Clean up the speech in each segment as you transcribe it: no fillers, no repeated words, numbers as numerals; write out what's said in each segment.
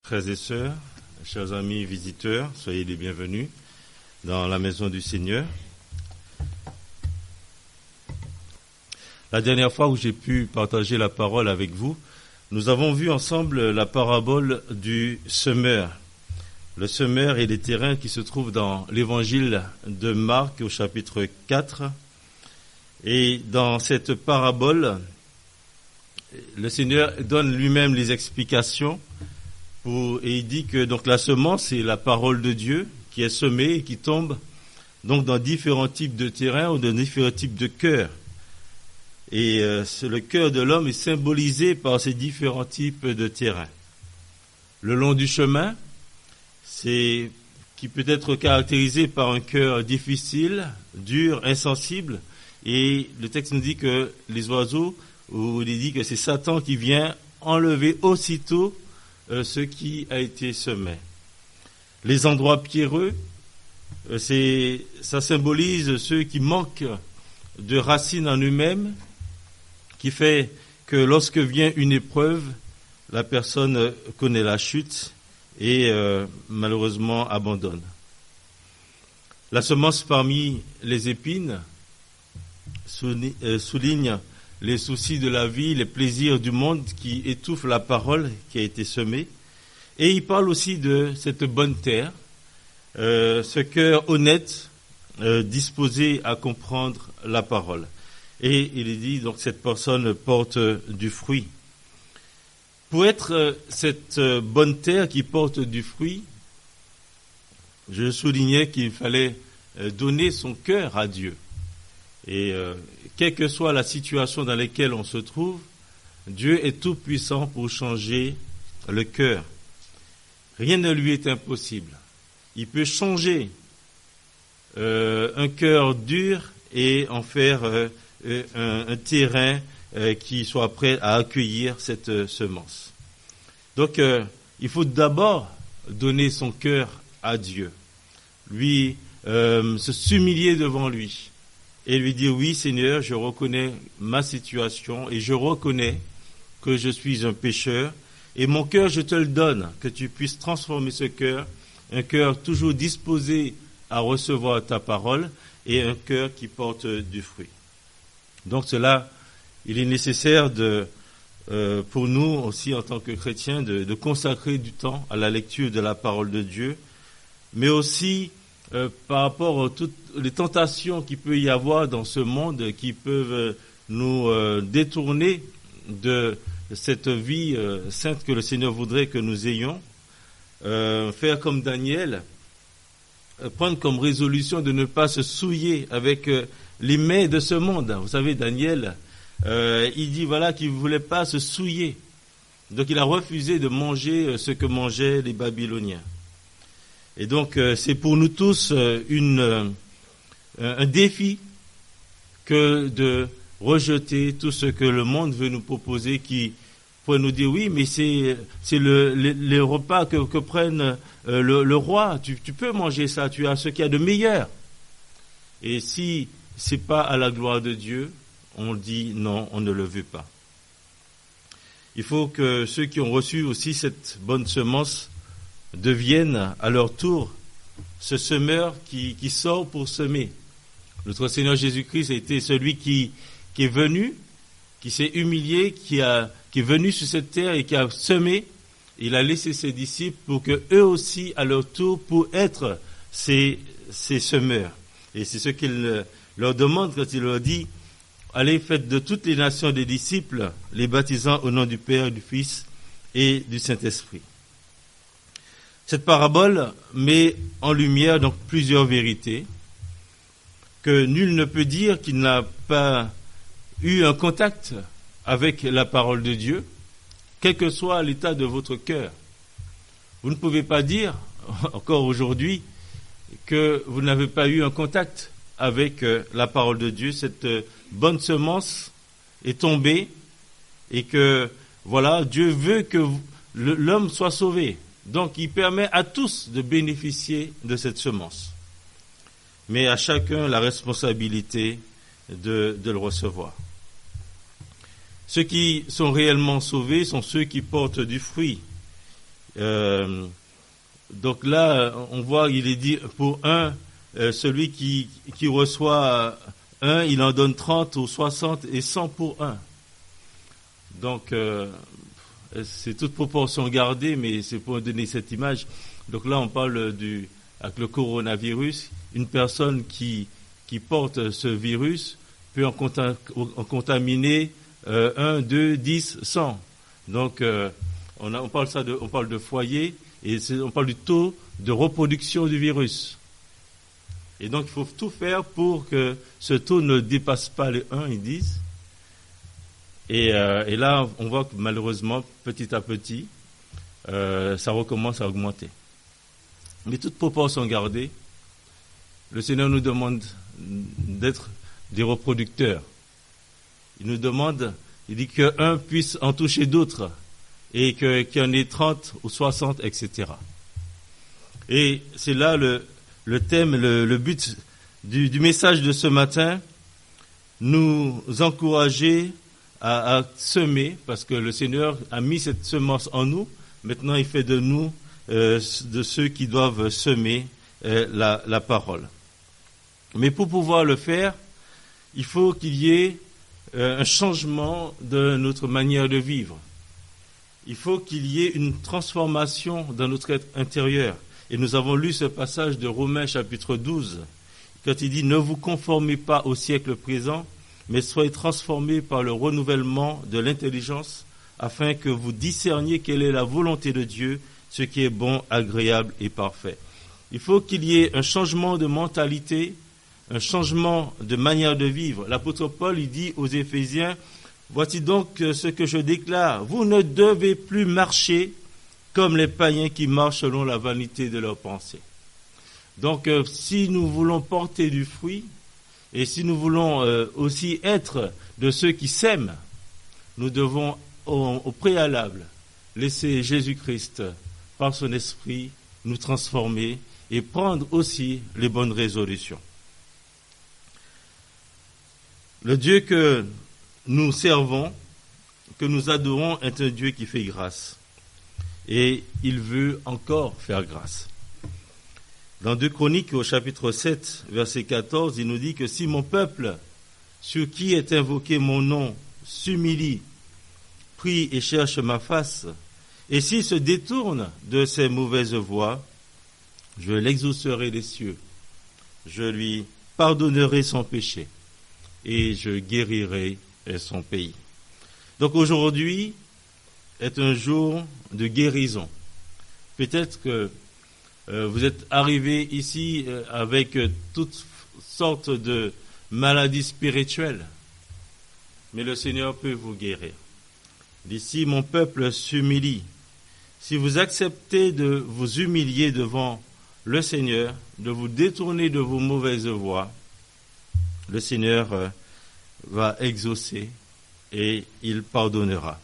Frères et sœurs, chers amis visiteurs, soyez les bienvenus dans la maison du Seigneur. La dernière fois où j'ai pu partager la parole avec vous, nous avons vu ensemble la parabole du semeur. Le semeur et les terrains qui se trouvent dans l'évangile de Marc au chapitre 4. Et dans cette parabole, le Seigneur donne lui-même les explications et il dit que donc la semence, c'est la parole de Dieu qui est semée et qui tombe donc dans différents types de terrains ou dans différents types de cœurs. Et le cœur de l'homme est symbolisé par ces différents types de terrains. Le long du chemin, qui peut être caractérisé par un cœur difficile, dur, insensible. Et le texte nous dit que les oiseaux, ou il dit que c'est Satan qui vient enlever aussitôt ce qui a été semé. Les endroits pierreux, ça symbolise ceux qui manquent de racines en eux-mêmes, qui fait que lorsque vient une épreuve, la personne connaît la chute et malheureusement abandonne. La semence parmi les épines souligne les soucis de la vie, les plaisirs du monde qui étouffent la parole qui a été semée. Et il parle aussi de cette bonne terre, ce cœur honnête, disposé à comprendre la parole. Et il dit donc cette personne porte du fruit. Pour être cette bonne terre qui porte du fruit, je soulignais qu'il fallait donner son cœur à Dieu. Et quelle que soit la situation dans laquelle on se trouve, Dieu est tout puissant pour changer le cœur. Rien ne lui est impossible. Il peut changer un cœur dur et en faire un terrain qui soit prêt à accueillir cette semence. Donc, il faut d'abord donner son cœur à Dieu, lui s'humilier devant lui et lui dire oui Seigneur, je reconnais ma situation et je reconnais que je suis un pécheur et mon cœur je te le donne, que tu puisses transformer ce cœur, un cœur toujours disposé à recevoir ta parole et un cœur qui porte du fruit. Donc cela, il est nécessaire pour nous aussi en tant que chrétiens de consacrer du temps à la lecture de la parole de Dieu, mais aussi par rapport à toutes les tentations qu'il peut y avoir dans ce monde qui peuvent nous détourner de cette vie sainte que le Seigneur voudrait que nous ayons, faire comme Daniel, prendre comme résolution de ne pas se souiller avec les mets de ce monde. Vous savez, Daniel, il dit voilà qu'il ne voulait pas se souiller. Donc il a refusé de manger ce que mangeaient les Babyloniens. Et donc c'est pour nous tous un défi que de rejeter tout ce que le monde veut nous proposer, qui pourrait nous dire oui, mais c'est les repas que prenne le roi. Tu peux manger ça, tu as ce qu'il y a de meilleur. Et si c'est pas à la gloire de Dieu, on dit non, on ne le veut pas. Il faut que ceux qui ont reçu aussi cette bonne semence deviennent à leur tour ce semeur qui sort pour semer. Notre Seigneur Jésus-Christ a été celui qui est venu, qui s'est humilié, qui est venu sur cette terre et qui a semé. Il a laissé ses disciples pour que eux aussi, à leur tour, pour être ces semeurs. Et c'est ce qu'il leur demande quand il leur dit « Allez, faites de toutes les nations des disciples, les baptisant au nom du Père, du Fils et du Saint-Esprit. » Cette parabole met en lumière donc plusieurs vérités que nul ne peut dire qu'il n'a pas eu un contact avec la parole de Dieu, quel que soit l'état de votre cœur. Vous ne pouvez pas dire, encore aujourd'hui, que vous n'avez pas eu un contact avec la parole de Dieu. Cette bonne semence est tombée et que, voilà, Dieu veut que l'homme soit sauvé. Donc, il permet à tous de bénéficier de cette semence. Mais à chacun la responsabilité de le recevoir. Ceux qui sont réellement sauvés sont ceux qui portent du fruit. Donc là, on voit, il est dit, pour un, celui qui reçoit un, il en donne 30 ou 60 et 100 pour un. Donc, c'est toute proportion gardée, mais c'est pour donner cette image. Donc là, on parle avec le coronavirus, une personne qui porte ce virus peut en contaminer 1, 2, 10, 100. Donc, on parle de foyer et on parle du taux de reproduction du virus. Et donc, il faut tout faire pour que ce taux ne dépasse pas les 1, ils disent. Et là, on voit que malheureusement, petit à petit, ça recommence à augmenter. Mais toute proportion gardée, le Seigneur nous demande d'être des reproducteurs. Il nous demande, il dit qu'un puisse en toucher d'autres et qu'il y en ait 30 ou 60, etc. Et c'est là le thème, le but du message de ce matin, nous encourager à semer, parce que le Seigneur a mis cette semence en nous. Maintenant, il fait de nous de ceux qui doivent semer la parole. Mais pour pouvoir le faire, il faut qu'il y ait un changement de notre manière de vivre. Il faut qu'il y ait une transformation dans notre être intérieur. Et nous avons lu ce passage de Romains chapitre 12, quand il dit « Ne vous conformez pas au siècle présent, mais soyez transformés par le renouvellement de l'intelligence, afin que vous discerniez quelle est la volonté de Dieu, ce qui est bon, agréable et parfait. » Il faut qu'il y ait un changement de mentalité, un changement de manière de vivre. L'apôtre Paul, il dit aux Éphésiens, « Voici donc ce que je déclare, vous ne devez plus marcher comme les païens qui marchent selon la vanité de leurs pensées. » Donc, si nous voulons porter du fruit, et si nous voulons aussi être de ceux qui sèment, nous devons au préalable laisser Jésus-Christ, par son esprit, nous transformer et prendre aussi les bonnes résolutions. Le Dieu que nous servons, que nous adorons, est un Dieu qui fait grâce. Et il veut encore faire grâce. Dans 2 Chroniques, au chapitre 7, verset 14, il nous dit que si mon peuple, sur qui est invoqué mon nom, s'humilie, prie et cherche ma face, et s'il se détourne de ses mauvaises voies, je l'exaucerai des cieux, je lui pardonnerai son péché, et je guérirai son pays. Donc aujourd'hui est un jour de guérison. Peut-être que vous êtes arrivé ici avec toutes sortes de maladies spirituelles, mais le Seigneur peut vous guérir. D'ici, mon peuple s'humilie. Si vous acceptez de vous humilier devant le Seigneur, de vous détourner de vos mauvaises voies, le Seigneur va exaucer et il pardonnera.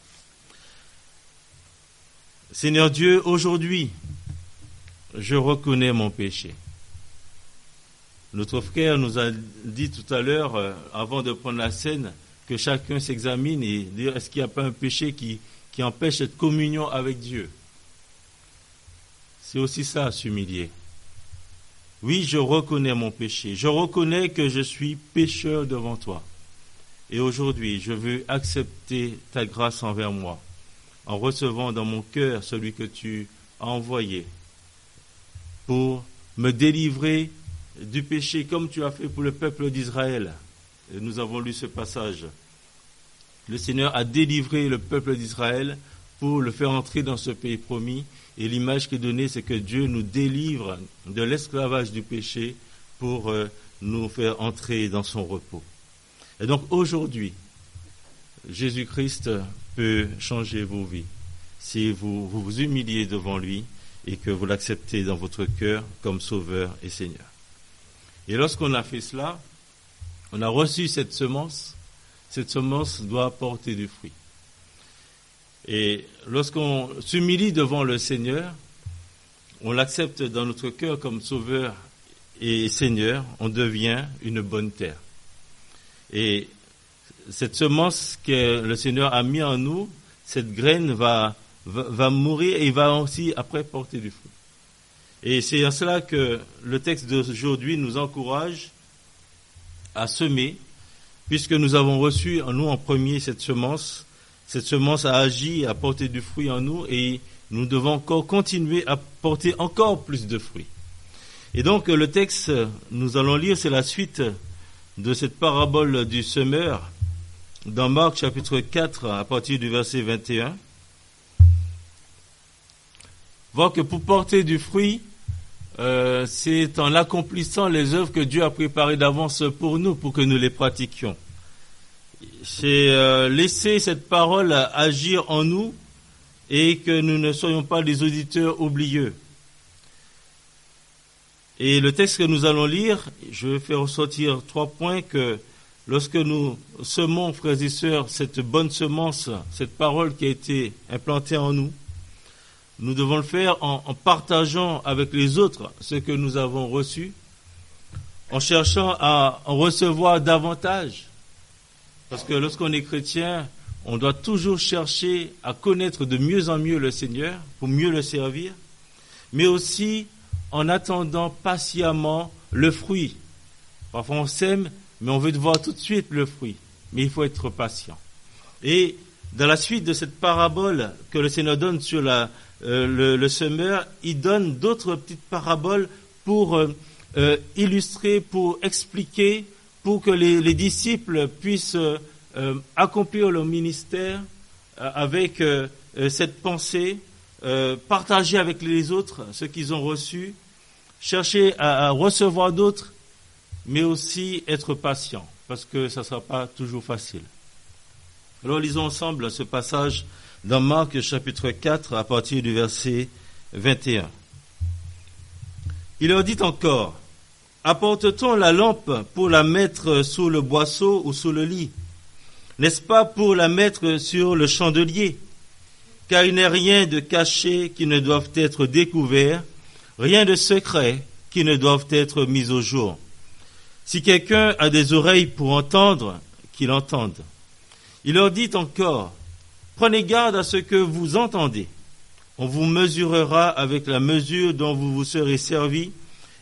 Seigneur Dieu, aujourd'hui, je reconnais mon péché. Notre frère nous a dit tout à l'heure, avant de prendre la scène, que chacun s'examine et dire est-ce qu'il n'y a pas un péché qui empêche cette communion avec Dieu. C'est aussi ça, s'humilier. Oui, je reconnais mon péché. Je reconnais que je suis pécheur devant toi. Et aujourd'hui, je veux accepter ta grâce envers moi, en recevant dans mon cœur celui que tu as envoyé pour me délivrer du péché comme tu as fait pour le peuple d'Israël. Et nous avons lu ce passage. Le Seigneur a délivré le peuple d'Israël pour le faire entrer dans ce pays promis. Et l'image qui est donnée, c'est que Dieu nous délivre de l'esclavage du péché pour nous faire entrer dans son repos. Et donc aujourd'hui, Jésus-Christ peut changer vos vies si vous vous humiliez devant lui et que vous l'acceptez dans votre cœur comme Sauveur et Seigneur. Et lorsqu'on a fait cela, on a reçu cette semence doit porter du fruit. Et lorsqu'on s'humilie devant le Seigneur, on l'accepte dans notre cœur comme Sauveur et Seigneur, on devient une bonne terre. Et cette semence que le Seigneur a mis en nous, cette graine va va mourir et il va aussi après porter du fruit. Et c'est à cela que le texte d'aujourd'hui nous encourage à semer, puisque nous avons reçu en nous en premier cette semence a agi, a porté du fruit en nous et nous devons encore continuer à porter encore plus de fruits. Et donc le texte, nous allons lire, c'est la suite de cette parabole du semeur dans Marc chapitre 4 à partir du verset 21. Voir que pour porter du fruit, c'est en accomplissant les œuvres que Dieu a préparées d'avance pour nous, pour que nous les pratiquions. C'est laisser cette parole agir en nous et que nous ne soyons pas des auditeurs oublieux. Et le texte que nous allons lire, je vais faire ressortir 3 points que lorsque nous semons, frères et sœurs, cette bonne semence, cette parole qui a été implantée en nous, nous devons le faire en partageant avec les autres ce que nous avons reçu, en cherchant à en recevoir davantage. Parce que lorsqu'on est chrétien, on doit toujours chercher à connaître de mieux en mieux le Seigneur, pour mieux le servir, mais aussi en attendant patiemment le fruit. Parfois on sème, mais on veut voir tout de suite le fruit. Mais il faut être patient. Et dans la suite de cette parabole que le Seigneur donne sur le semeur, il donne d'autres petites paraboles pour illustrer, pour expliquer, pour que les disciples puissent accomplir leur ministère avec cette pensée, partager avec les autres ce qu'ils ont reçu, chercher à recevoir d'autres, mais aussi être patient, parce que ça ne sera pas toujours facile. Alors lisons ensemble ce passage dans Marc chapitre 4 à partir du verset 21. Il leur dit encore: apporte-t-on la lampe pour la mettre sous le boisseau ou sous le lit? N'est-ce pas pour la mettre sur le chandelier? Car il n'est rien de caché qui ne doive être découvert, rien de secret qui ne doive être mis au jour. Si quelqu'un a des oreilles pour entendre, qu'il entende. Il leur dit encore: prenez garde à ce que vous entendez. On vous mesurera avec la mesure dont vous vous serez servi,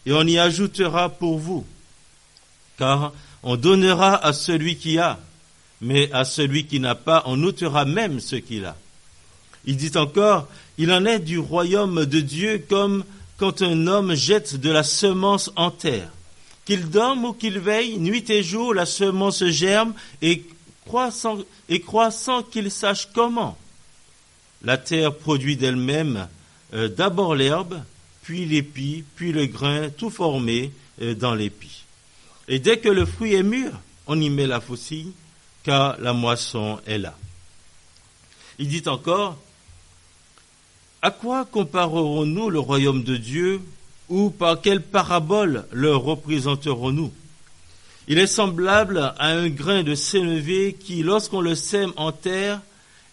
et on y ajoutera pour vous. Car on donnera à celui qui a, mais à celui qui n'a pas, on ôtera même ce qu'il a. Il dit encore: il en est du royaume de Dieu comme quand un homme jette de la semence en terre. Qu'il dorme ou qu'il veille, nuit et jour, la semence germe et croît sans qu'il sache comment. La terre produit d'elle-même d'abord l'herbe, puis l'épi, puis le grain, tout formé dans l'épi. Et dès que le fruit est mûr, on y met la faucille, car la moisson est là. Il dit encore: à quoi comparerons-nous le royaume de Dieu, ou par quelle parabole le représenterons-nous? Il est semblable à un grain de sénévé qui, lorsqu'on le sème en terre,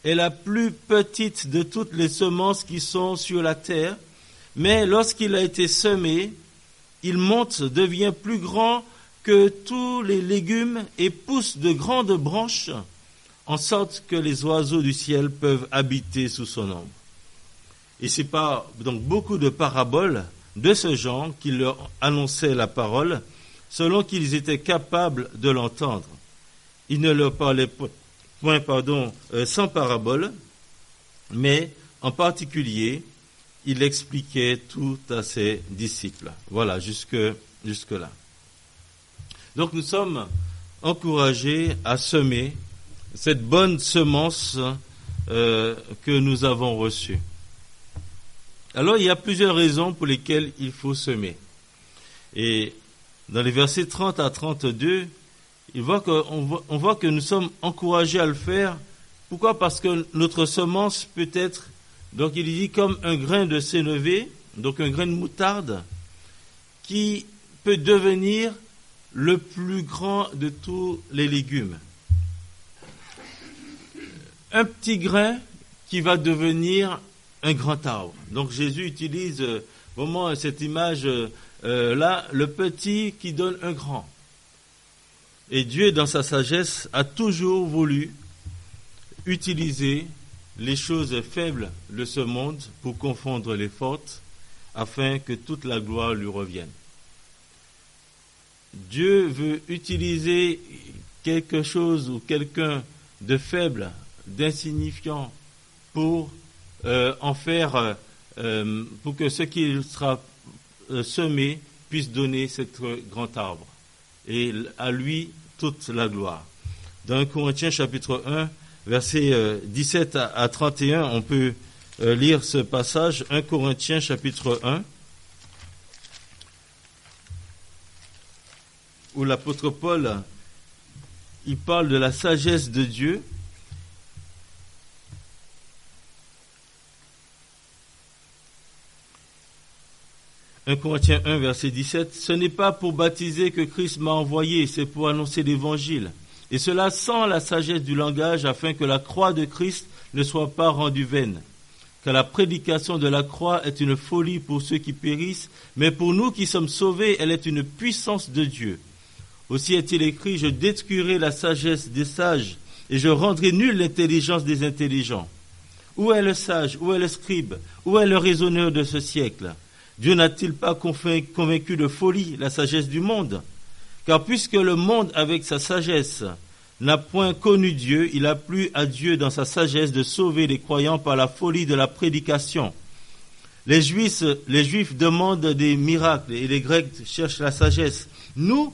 est la plus petite de toutes les semences qui sont sur la terre, mais lorsqu'il a été semé, il monte, devient plus grand que tous les légumes et pousse de grandes branches, en sorte que les oiseaux du ciel peuvent habiter sous son ombre. Et c'est par donc beaucoup de paraboles de ce genre qu'il leur annonçait la parole, selon qu'ils étaient capables de l'entendre. Il ne leur parlait point sans parabole, mais en particulier, il expliquait tout à ses disciples. Voilà, jusque-là. Donc nous sommes encouragés à semer cette bonne semence que nous avons reçue. Alors, il y a plusieurs raisons pour lesquelles il faut semer. Et dans les versets 30 à 32, on voit que nous sommes encouragés à le faire. Pourquoi? Parce que notre semence peut être, donc il dit, comme un grain de sénévé, donc un grain de moutarde, qui peut devenir le plus grand de tous les légumes. Un petit grain qui va devenir un grand arbre. Donc Jésus utilise vraiment cette image là, le petit qui donne un grand. Et Dieu, dans sa sagesse, a toujours voulu utiliser les choses faibles de ce monde pour confondre les fortes, afin que toute la gloire lui revienne. Dieu veut utiliser quelque chose ou quelqu'un de faible, d'insignifiant, pour en faire, pour que ce qui sera semé puisse donner cet grand arbre. Et à lui toute la gloire. Dans 1 Corinthiens chapitre 1, versets 17 à 31, on peut lire ce passage, 1 Corinthiens chapitre 1, où l'apôtre Paul, il parle de la sagesse de Dieu. « 1 Corinthiens 1, verset 17, « Ce n'est pas pour baptiser que Christ m'a envoyé, c'est pour annoncer l'Évangile. Et cela sans la sagesse du langage, afin que la croix de Christ ne soit pas rendue vaine. Car la prédication de la croix est une folie pour ceux qui périssent, mais pour nous qui sommes sauvés, elle est une puissance de Dieu. Aussi est-il écrit, je détruirai la sagesse des sages, et je rendrai nulle l'intelligence des intelligents. Où est le sage? Où est le scribe? Où est le raisonneur de ce siècle? Dieu n'a-t-il pas convaincu de folie la sagesse du monde? Car puisque le monde avec sa sagesse n'a point connu Dieu, il a plu à Dieu dans sa sagesse de sauver les croyants par la folie de la prédication. Les Juifs demandent des miracles et les Grecs cherchent la sagesse. Nous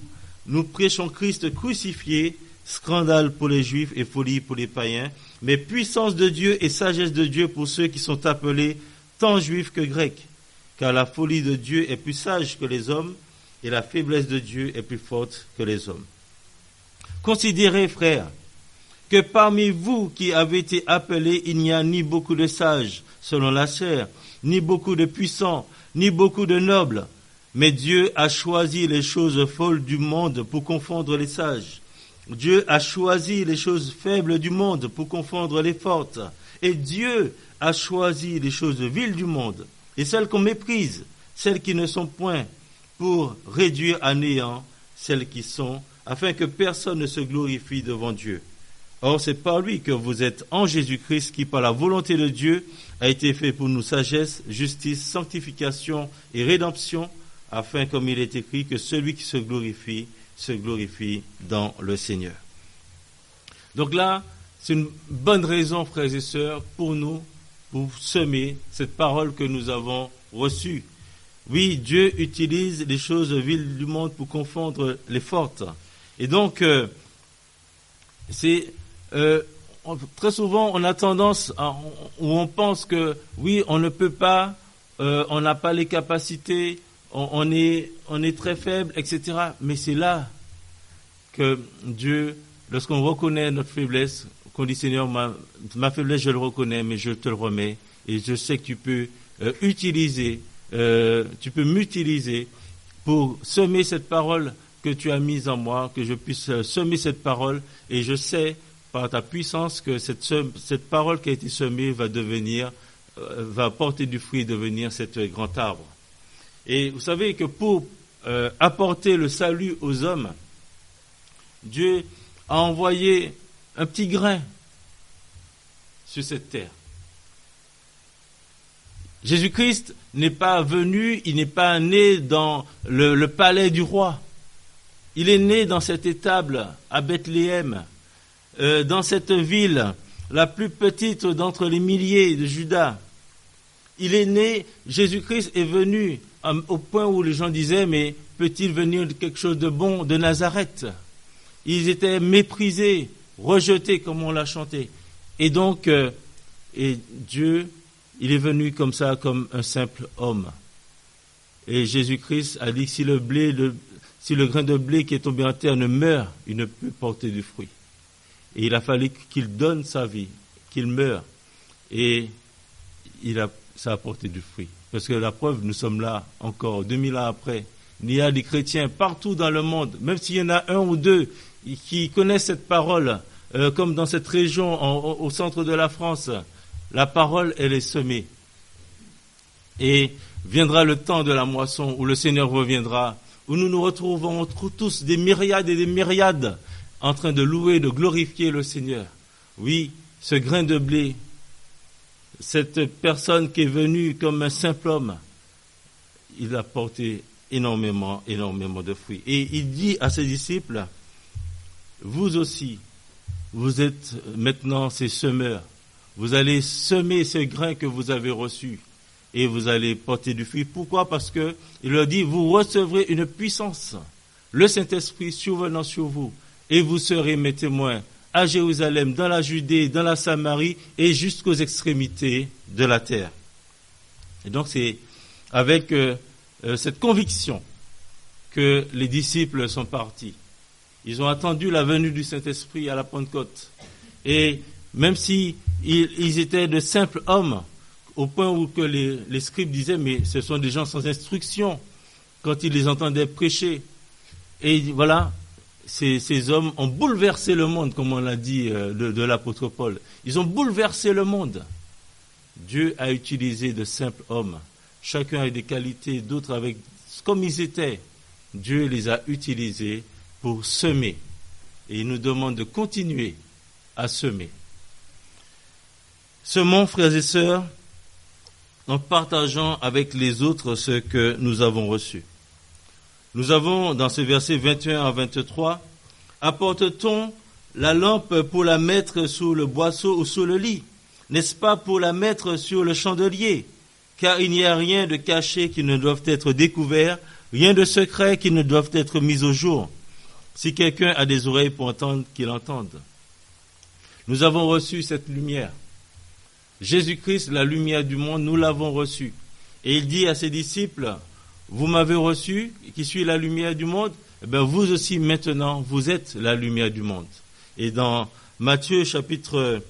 prêchons Christ crucifié, scandale pour les Juifs et folie pour les païens, mais puissance de Dieu et sagesse de Dieu pour ceux qui sont appelés tant Juifs que Grecs. Car la folie de Dieu est plus sage que les hommes, et la faiblesse de Dieu est plus forte que les hommes. Considérez, frères, que parmi vous qui avez été appelés, il n'y a ni beaucoup de sages, selon la chair, ni beaucoup de puissants, ni beaucoup de nobles, mais Dieu a choisi les choses folles du monde pour confondre les sages. Dieu a choisi les choses faibles du monde pour confondre les fortes. Et Dieu a choisi les choses viles du monde, et celles qu'on méprise, celles qui ne sont point, pour réduire à néant celles qui sont, afin que personne ne se glorifie devant Dieu. Or, c'est par lui que vous êtes en Jésus-Christ, qui par la volonté de Dieu a été fait pour nous sagesse, justice, sanctification et rédemption, afin, comme il est écrit, que celui qui se glorifie dans le Seigneur. Donc là, c'est une bonne raison, frères et sœurs, pour nous, pour semer cette parole que nous avons reçue. Oui, Dieu utilise les choses viles du monde pour confondre les fortes. Et donc, très souvent, on a tendance, où on pense que, oui, on ne peut pas, on n'a pas les capacités, on est très faible, etc. Mais c'est là que Dieu, lorsqu'on reconnaît notre faiblesse, qu'on dit Seigneur, ma faiblesse je le reconnais, mais je te le remets, et je sais que tu peux m'utiliser pour semer cette parole que tu as mise en moi, que je puisse semer cette parole, et je sais par ta puissance que cette parole qui a été semée va porter du fruit et devenir cet grand arbre. Et vous savez que pour apporter le salut aux hommes, Dieu a envoyé un petit grain sur cette terre. Jésus-Christ n'est pas venu, il n'est pas né dans le palais du roi. Il est né dans cette étable à Bethléem, dans cette ville, la plus petite d'entre les milliers de Juda. Il est né, Jésus-Christ est venu au point où les gens disaient, mais peut-il venir de quelque chose de bon de Nazareth? Ils étaient méprisés, rejetés comme on l'a chanté. Et donc, Dieu, il est venu comme ça, comme un simple homme. Et Jésus-Christ a dit que si le grain de blé qui est tombé en terre ne meurt, il ne peut porter du fruit. Et il a fallu qu'il donne sa vie, qu'il meure. Et ça a porté du fruit. Parce que la preuve, nous sommes là encore, 2000 ans après. Il y a des chrétiens partout dans le monde, même s'il y en a un ou deux qui connaissent cette parole, comme dans cette région, au centre de la France, la parole, elle est semée. Et viendra le temps de la moisson où le Seigneur reviendra, où nous nous retrouverons tous des myriades et des myriades en train de louer, de glorifier le Seigneur. Oui, ce grain de blé cette personne qui est venue comme un simple homme, il a porté énormément de fruits. Et il dit à ses disciples, vous aussi, vous êtes maintenant ces semeurs. Vous allez semer ce grain que vous avez reçu et vous allez porter du fruit. Pourquoi? Parce que il leur dit, vous recevrez une puissance, le Saint-Esprit survenant sur vous, et vous serez mes témoins à Jérusalem, dans la Judée, dans la Samarie et jusqu'aux extrémités de la terre. Et donc c'est avec cette conviction que les disciples sont partis. Ils ont attendu la venue du Saint-Esprit à la Pentecôte. Et même si ils étaient de simples hommes, au point où que les scribes disaient, mais ce sont des gens sans instruction, quand ils les entendaient prêcher. Et voilà, ces hommes ont bouleversé le monde, comme on l'a dit de l'apôtre Paul. Ils ont bouleversé le monde. Dieu a utilisé de simples hommes, chacun avec des qualités, d'autres avec comme ils étaient. Dieu les a utilisés pour semer. Et il nous demande de continuer à semer. Semons, frères et sœurs, en partageant avec les autres ce que nous avons reçu. Nous avons, dans ce verset 21 à 23, apporte-t-on la lampe pour la mettre sous le boisseau ou sous le lit? N'est-ce pas pour la mettre sur le chandelier? Car il n'y a rien de caché qui ne doive être découvert, rien de secret qui ne doive être mis au jour. Si quelqu'un a des oreilles pour entendre, qu'il entende. Nous avons reçu cette lumière. Jésus-Christ, la lumière du monde, nous l'avons reçu. Et il dit à ses disciples, vous m'avez reçu, qui suis la lumière du monde, eh bien vous aussi maintenant, vous êtes la lumière du monde. Et dans Matthieu chapitre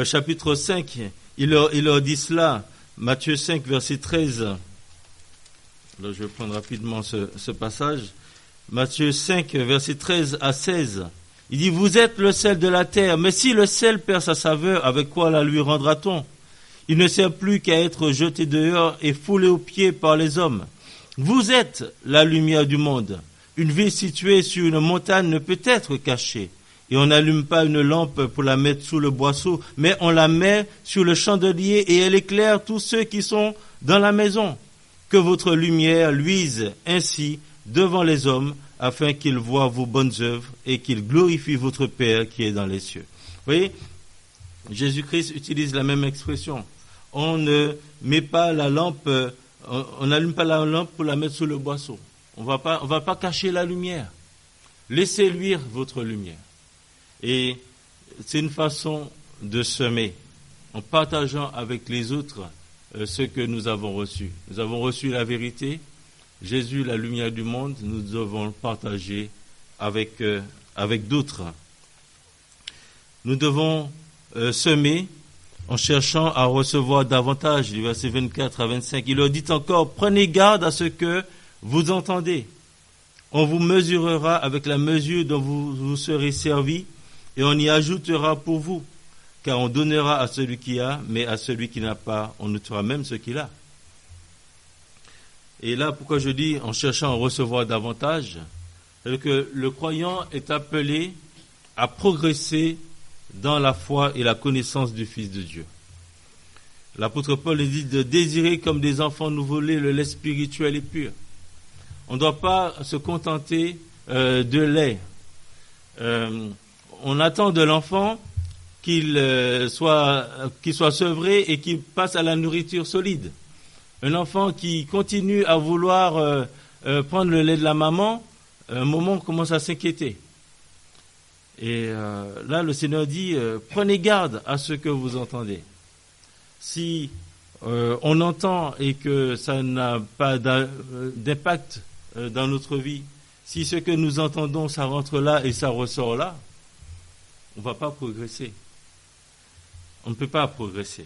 5, il leur dit cela, Matthieu 5, verset 13. Là, je vais prendre rapidement ce passage. Matthieu 5, verset 13 à 16. Il dit, vous êtes le sel de la terre, mais si le sel perd sa saveur, avec quoi la lui rendra-t-on? Il ne sert plus qu'à être jeté dehors et foulé aux pieds par les hommes. Vous êtes la lumière du monde. Une ville située sur une montagne ne peut être cachée. Et on n'allume pas une lampe pour la mettre sous le boisseau, mais on la met sur le chandelier et elle éclaire tous ceux qui sont dans la maison. Que votre lumière luise ainsi devant les hommes, afin qu'ils voient vos bonnes œuvres et qu'ils glorifient votre Père qui est dans les cieux. Vous voyez, Jésus-Christ utilise la même expression. On ne met pas la lampe, on n'allume pas la lampe pour la mettre sous le boisseau. On va pas cacher la lumière. Laissez luire votre lumière. Et c'est une façon de semer, en partageant avec les autres ce que nous avons reçu. Nous avons reçu la vérité. Jésus, la lumière du monde, nous devons le partager avec d'autres. Nous devons semer en cherchant à recevoir davantage. Du verset 24 à 25, il leur dit encore, prenez garde à ce que vous entendez. On vous mesurera avec la mesure dont vous serez servis et on y ajoutera pour vous. Car on donnera à celui qui a, mais à celui qui n'a pas, on notera même ce qu'il a. Et là, pourquoi je dis en cherchant à recevoir davantage, c'est que le croyant est appelé à progresser dans la foi et la connaissance du Fils de Dieu. L'apôtre Paul dit de désirer comme des enfants nouveau-nés le lait spirituel et pur. On ne doit pas se contenter de lait. On attend de l'enfant qu'il soit sevré et qu'il passe à la nourriture solide. Un enfant qui continue à vouloir prendre le lait de la maman, à un moment on commence à s'inquiéter. Et là, le Seigneur dit, prenez garde à ce que vous entendez. Si on entend et que ça n'a pas d'impact dans notre vie, si ce que nous entendons, ça rentre là et ça ressort là, on ne va pas progresser. On ne peut pas progresser.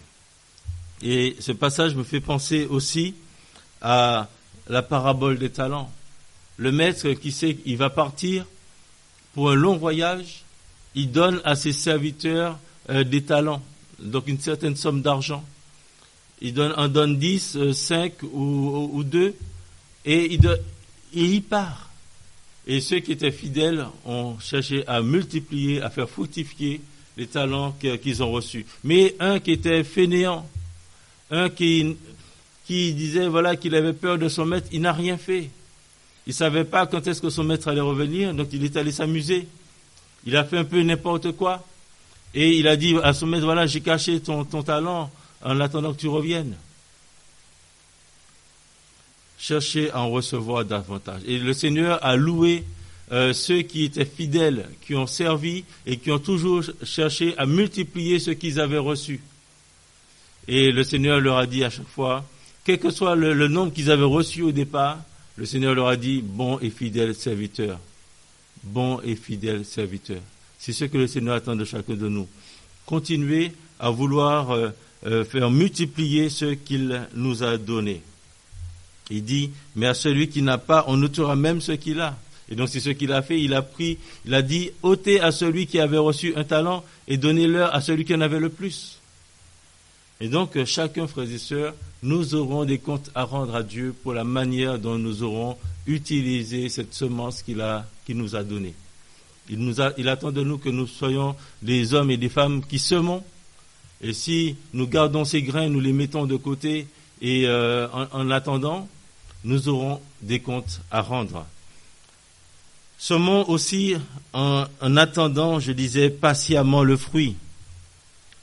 Et ce passage me fait penser aussi à la parabole des talents. Le maître qui sait qu'il va partir pour un long voyage, il donne à ses serviteurs des talents, donc une certaine somme d'argent. Il en donne 10, 5 ou 2, et il part. Et ceux qui étaient fidèles ont cherché à multiplier, à faire fructifier les talents qu'ils ont reçus. Mais un qui était fainéant, Un qui disait voilà qu'il avait peur de son maître, il n'a rien fait. Il ne savait pas quand est-ce que son maître allait revenir, donc il est allé s'amuser. Il a fait un peu n'importe quoi. Et il a dit à son maître, voilà, j'ai caché ton talent en attendant que tu reviennes. Cherchez à en recevoir davantage. Et le Seigneur a loué ceux qui étaient fidèles, qui ont servi et qui ont toujours cherché à multiplier ce qu'ils avaient reçu. Et le Seigneur leur a dit à chaque fois, quel que soit le nombre qu'ils avaient reçu au départ, le Seigneur leur a dit, bon et fidèle serviteur. Bon et fidèle serviteur. C'est ce que le Seigneur attend de chacun de nous. Continuez à vouloir faire multiplier ce qu'il nous a donné. Il dit, mais à celui qui n'a pas, on notera même ce qu'il a. Et donc c'est ce qu'il a fait, il a dit, ôtez à celui qui avait reçu un talent et donnez-le à celui qui en avait le plus. Et donc chacun, frères et sœurs, nous aurons des comptes à rendre à Dieu pour la manière dont nous aurons utilisé cette semence qu'il nous a donnée. Il attend de nous que nous soyons des hommes et des femmes qui semons. Et si nous gardons ces grains, nous les mettons de côté et en attendant, nous aurons des comptes à rendre. Semons aussi en attendant, je disais, patiemment le fruit.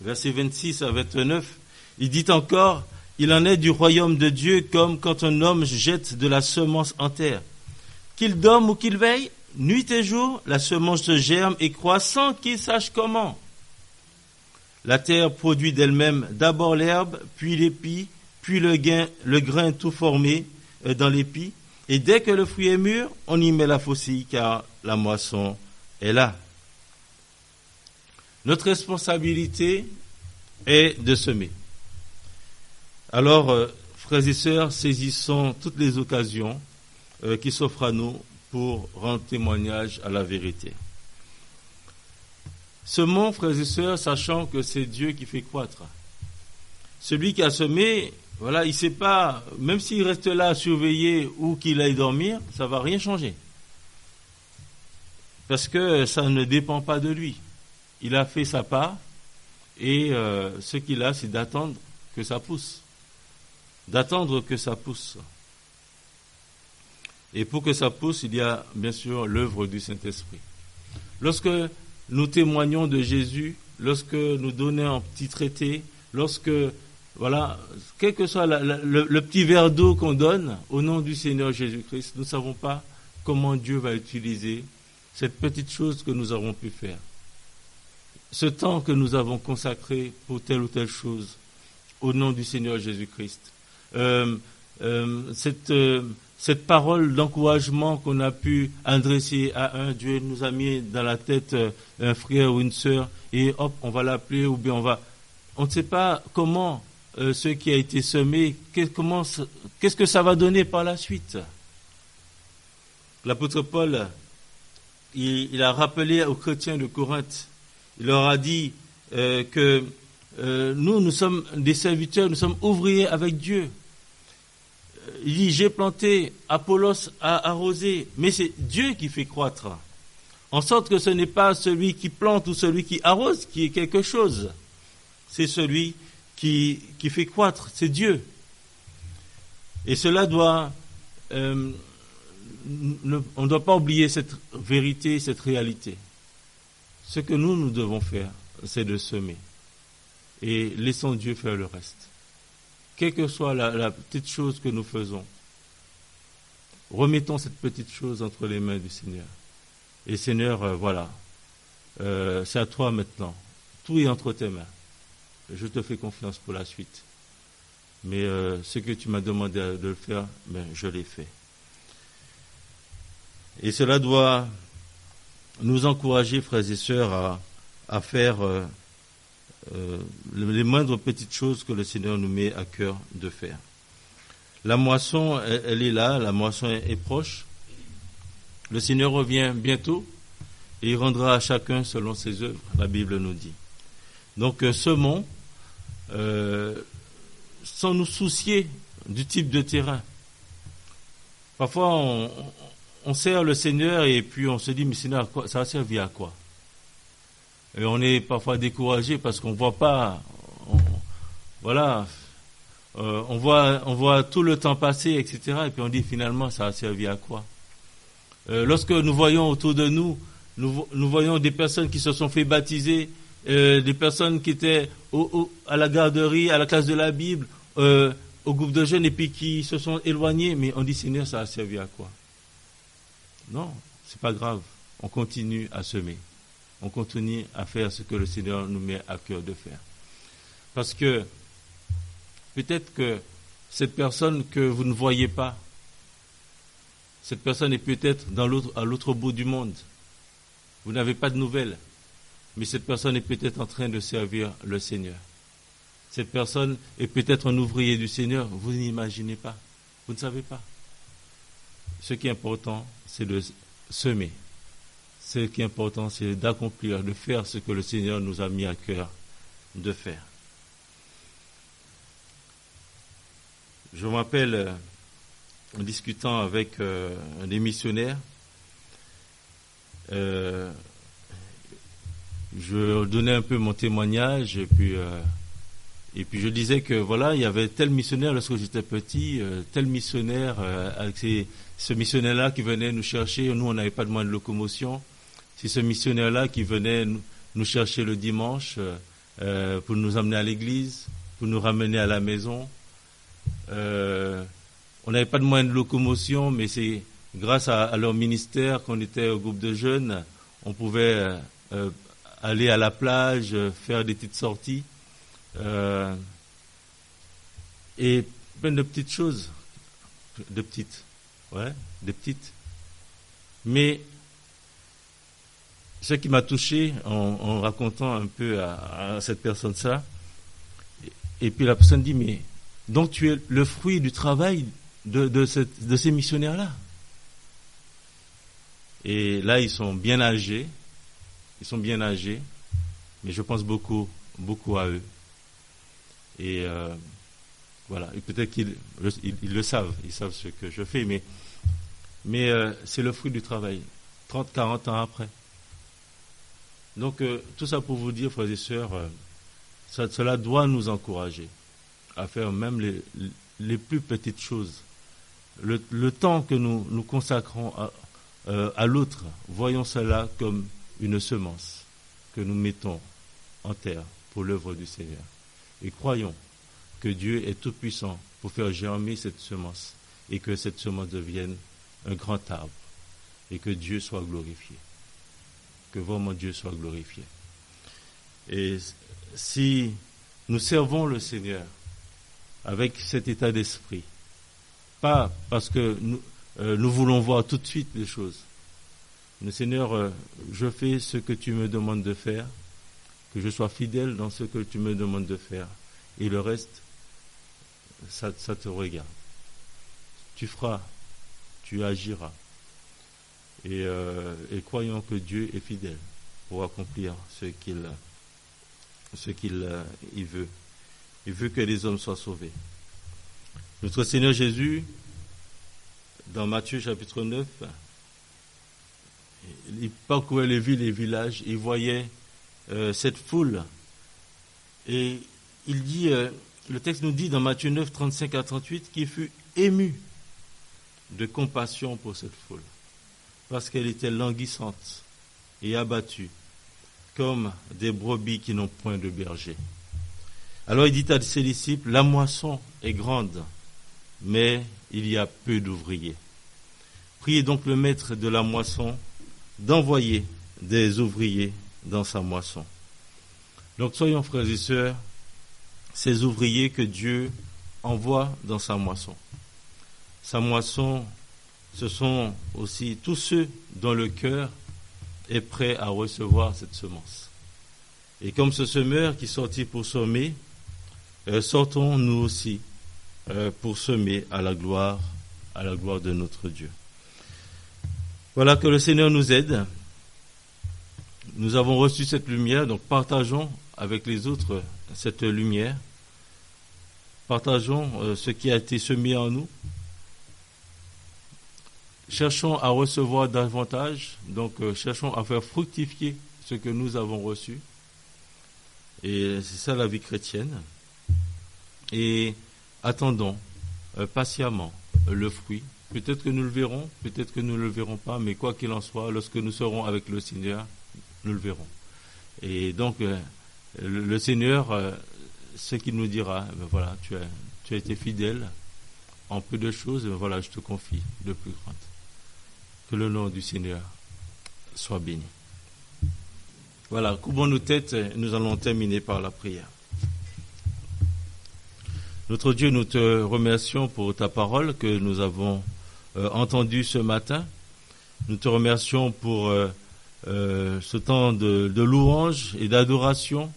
Versets 26 à 29, il dit encore, il en est du royaume de Dieu comme quand un homme jette de la semence en terre. Qu'il dorme ou qu'il veille, nuit et jour, la semence se germe et croît sans qu'il sache comment. La terre produit d'elle-même d'abord l'herbe, puis l'épi, puis le grain tout formé dans l'épi. Et dès que le fruit est mûr, on y met la faucille car la moisson est là. Notre responsabilité est de semer. Alors, frères et sœurs, saisissons toutes les occasions qui s'offrent à nous pour rendre témoignage à la vérité. Semons, frères et sœurs, sachant que c'est Dieu qui fait croître. Celui qui a semé, voilà, il ne sait pas, même s'il reste là à surveiller ou qu'il aille dormir, ça ne va rien changer. Parce que ça ne dépend pas de lui. Il a fait sa part et ce qu'il a, c'est d'attendre que ça pousse. D'attendre que ça pousse. Et pour que ça pousse, il y a bien sûr l'œuvre du Saint-Esprit. Lorsque nous témoignons de Jésus, lorsque nous donnons un petit traité, lorsque, voilà, quel que soit le petit verre d'eau qu'on donne au nom du Seigneur Jésus-Christ, nous ne savons pas comment Dieu va utiliser cette petite chose que nous avons pu faire. Ce temps que nous avons consacré pour telle ou telle chose, au nom du Seigneur Jésus-Christ. Cette parole d'encouragement qu'on a pu adresser à un, Dieu nous a mis dans la tête un frère ou une sœur, et hop, on va l'appeler, ou bien on ne sait pas comment ce qui a été semé, qu'est-ce que ça va donner par la suite. L'apôtre Paul, il a rappelé aux chrétiens de Corinthe, il leur a dit que nous sommes des serviteurs, nous sommes ouvriers avec Dieu. Il dit, j'ai planté, Apollos a arrosé, mais c'est Dieu qui fait croître. En sorte que ce n'est pas celui qui plante ou celui qui arrose qui est quelque chose. C'est celui qui fait croître, c'est Dieu. Et cela doit... on ne doit pas oublier cette vérité, cette réalité. Ce que nous devons faire, c'est de semer. Et laissons Dieu faire le reste. Quelle que soit la petite chose que nous faisons, remettons cette petite chose entre les mains du Seigneur. Et Seigneur, voilà, c'est à toi maintenant. Tout est entre tes mains. Je te fais confiance pour la suite. Mais ce que tu m'as demandé de le faire, je l'ai fait. Et cela doit nous encourager, frères et sœurs, à faire les moindres petites choses que le Seigneur nous met à cœur de faire. La moisson, elle est là, la moisson est proche. Le Seigneur revient bientôt et il rendra à chacun selon ses œuvres, la Bible nous dit. Donc semons sans nous soucier du type de terrain. Parfois on sert le Seigneur et puis on se dit, mais Seigneur, ça va servir à quoi? Et on est parfois découragé parce qu'on ne voit pas, voilà, on voit tout le temps passer, etc. Et puis on dit finalement, ça a servi à quoi? Lorsque nous voyons autour de nous, nous voyons des personnes qui se sont fait baptiser, des personnes qui étaient à la garderie, à la classe de la Bible, au groupe de jeunes, et puis qui se sont éloignés, mais on dit Seigneur, ça a servi à quoi? Non, c'est pas grave. On continue à semer. On continue à faire ce que le Seigneur nous met à cœur de faire. Parce que peut-être que cette personne que vous ne voyez pas, cette personne est peut-être à l'autre bout du monde. Vous n'avez pas de nouvelles, mais cette personne est peut-être en train de servir le Seigneur. Cette personne est peut-être un ouvrier du Seigneur. Vous n'imaginez pas. Vous ne savez pas. Ce qui est important, c'est de semer. Ce qui est important, c'est d'accomplir, de faire ce que le Seigneur nous a mis à cœur de faire. Je me rappelle, en discutant avec des missionnaires, je donnais un peu mon témoignage, et puis je disais que voilà, il y avait tel missionnaire lorsque j'étais petit, tel missionnaire, avec ce missionnaire-là qui venait nous chercher. Nous, on n'avait pas de moyens de locomotion. C'est ce missionnaire-là qui venait nous chercher le dimanche pour nous amener à l'église, pour nous ramener à la maison. On n'avait pas de moyens de locomotion, mais c'est grâce à leur ministère qu'on était au groupe de jeunes. On pouvait aller à la plage, faire des petites sorties. Et plein de petites choses. Des petites. Mais ce qui m'a touché en racontant un peu à cette personne ça, et puis la personne dit, mais donc tu es le fruit du travail de ces missionnaires-là. Et là, ils sont bien âgés, mais je pense beaucoup à eux. Et voilà, et peut-être qu'ils le savent, ils savent ce que je fais, mais c'est le fruit du travail, 30, 40 ans après. Donc, tout ça pour vous dire, frères et sœurs, cela doit nous encourager à faire même les plus petites choses. Le temps que nous consacrons à l'autre, voyons cela comme une semence que nous mettons en terre pour l'œuvre du Seigneur. Et croyons que Dieu est tout puissant pour faire germer cette semence et que cette semence devienne un grand arbre et que Dieu soit glorifié. Que vraiment Dieu soit glorifié. Et si nous servons le Seigneur avec cet état d'esprit, pas parce que nous voulons voir tout de suite les choses. Le Seigneur, je fais ce que tu me demandes de faire, que je sois fidèle dans ce que tu me demandes de faire. Et le reste, ça te regarde. Tu feras, tu agiras. Et croyons que Dieu est fidèle pour accomplir ce qu'il veut. Il veut que les hommes soient sauvés. Notre Seigneur Jésus, dans Matthieu chapitre 9, il parcourait les villes et les villages, il voyait cette foule. Et il dit, le texte nous dit dans Matthieu 9, 35 à 38, qu'il fut ému de compassion pour cette foule, parce qu'elle était languissante et abattue, comme des brebis qui n'ont point de berger. Alors il dit à ses disciples, la moisson est grande, mais il y a peu d'ouvriers. Priez donc le maître de la moisson d'envoyer des ouvriers dans sa moisson. Donc soyons frères et sœurs, ces ouvriers que Dieu envoie dans sa moisson. Sa moisson, ce sont aussi tous ceux dont le cœur est prêt à recevoir cette semence. Et comme ce semeur qui sortit pour semer, sortons nous aussi pour semer à la gloire de notre Dieu. Voilà, que le Seigneur nous aide. Nous avons reçu cette lumière, donc partageons avec les autres cette lumière. Partageons ce qui a été semé en nous. Cherchons à recevoir davantage, donc cherchons à faire fructifier ce que nous avons reçu. Et c'est ça la vie chrétienne. Et attendons patiemment le fruit. Peut-être que nous le verrons, peut-être que nous ne le verrons pas, mais quoi qu'il en soit, lorsque nous serons avec le Seigneur, nous le verrons. Et donc, le Seigneur, ce qu'il nous dira, voilà, tu as été fidèle en peu de choses, voilà, je te confie de plus grandes. Que le nom du Seigneur soit béni. Voilà, courbons nos têtes, nous allons terminer par la prière. Notre Dieu, nous te remercions pour ta parole que nous avons entendue ce matin. Nous te remercions pour ce temps de louange et d'adoration,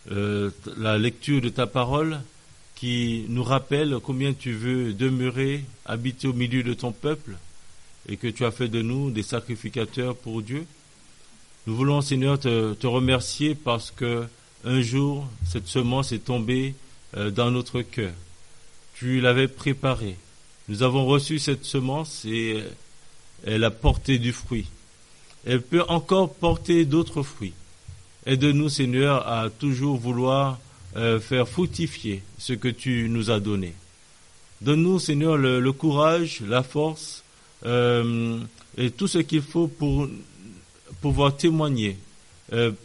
la lecture de ta parole qui nous rappelle combien tu veux demeurer, habiter au milieu de ton peuple et que tu as fait de nous des sacrificateurs pour Dieu. Nous voulons, Seigneur, te remercier parce que un jour, cette semence est tombée dans notre cœur. Tu l'avais préparée. Nous avons reçu cette semence et elle a porté du fruit. Elle peut encore porter d'autres fruits. Aide-nous, Seigneur, à toujours vouloir faire fructifier ce que tu nous as donné. Donne-nous, Seigneur, le courage, la force et tout ce qu'il faut pour pouvoir témoigner,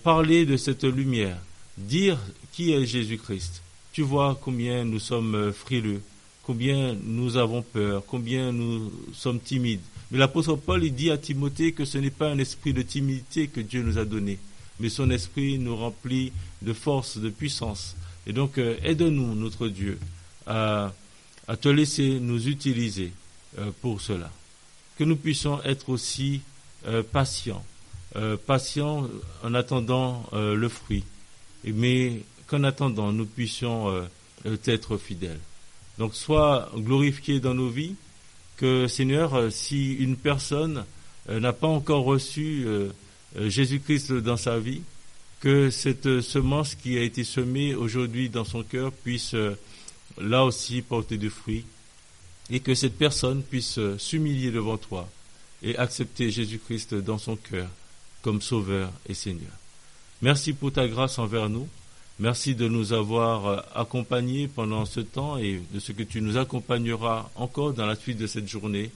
parler de cette lumière, dire qui est Jésus-Christ. Tu vois combien nous sommes frileux, combien nous avons peur, combien nous sommes timides. Mais l'apôtre Paul, il dit à Timothée que ce n'est pas un esprit de timidité que Dieu nous a donné, mais son esprit nous remplit de force, de puissance. Et donc, aide-nous, notre Dieu, à te laisser nous utiliser pour cela. Que nous puissions être aussi patients en attendant le fruit, mais qu'en attendant, nous puissions être fidèles. Donc, sois glorifié dans nos vies, que Seigneur, si une personne n'a pas encore reçu Jésus-Christ dans sa vie, que cette semence qui a été semée aujourd'hui dans son cœur puisse là aussi porter du fruit, et que cette personne puisse s'humilier devant toi et accepter Jésus-Christ dans son cœur comme Sauveur et Seigneur. Merci pour ta grâce envers nous. Merci de nous avoir accompagnés pendant ce temps et de ce que tu nous accompagneras encore dans la suite de cette journée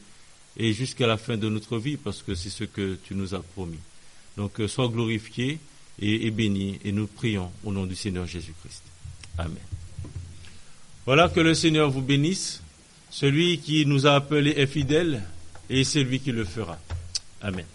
et jusqu'à la fin de notre vie, parce que c'est ce que tu nous as promis. Donc, sois glorifié et béni, et nous prions au nom du Seigneur Jésus-Christ. Amen. Voilà, que le Seigneur vous bénisse. Celui qui nous a appelés est fidèle, et c'est lui qui le fera. Amen.